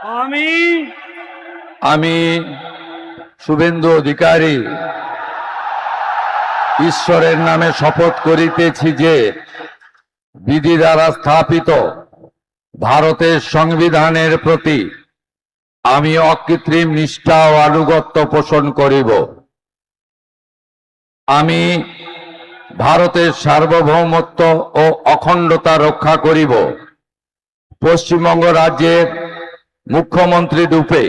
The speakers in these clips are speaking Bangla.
আমি আমি শুভেন্দু অধিকারী ঈশ্বরের নামে শপথ করিতেছি যে বিধি দ্বারা স্থাপিত ভারতের সংবিধানের প্রতি আমি অকৃত্রিম নিষ্ঠা ও আনুগত্য পোষণ করিব। আমি ভারতের সার্বভৌমত্ব ও অখণ্ডতা রক্ষা করিব। পশ্চিমবঙ্গ রাজ্যের মুখ্যমন্ত্রী রূপে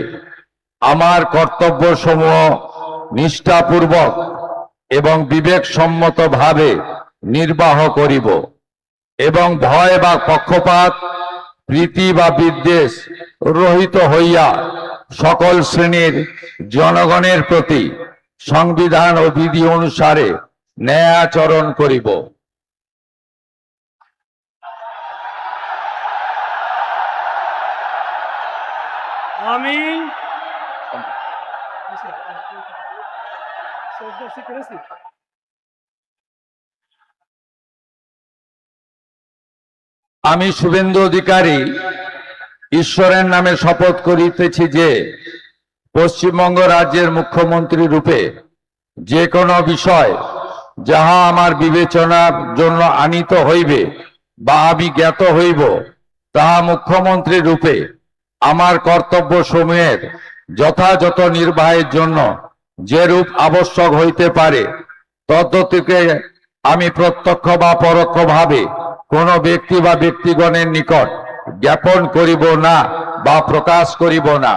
আমার কর্তব্যসমূহ নিষ্ঠাপূর্বক এবং বিবেকসম্মতভাবে নির্বাহ করিব এবং ভয় বা পক্ষপাত, প্রীতি বা বিদ্বেষ রহিত হইয়া সকল শ্রেণীর জনগণের প্রতি সংবিধান ও বিধি অনুসারে ন্যায় আচরণ করিব। আমি আমি শুভেন্দু অধিকারী ঈশ্বরের নামে শপথ করিতেছি যে পশ্চিমবঙ্গ রাজ্যের মুখ্যমন্ত্রী রূপে যে কোনো বিষয় যাহা আমার বিবেচনার জন্য আনিত হইবে বা আমি জ্ঞাত হইব, তাহা মুখ্যমন্ত্রী রূপে আমার কর্তব্য সমূহের যথাযথ নির্বাহের জন্য যেরূপ আবশ্যক হইতে পারে তদ্গতিকে আমি প্রত্যক্ষ বা পরোক্ষভাবে কোন ব্যক্তি বা ব্যক্তিগণের নিকট জ্ঞাপন করিব না বা প্রকাশ করিব না।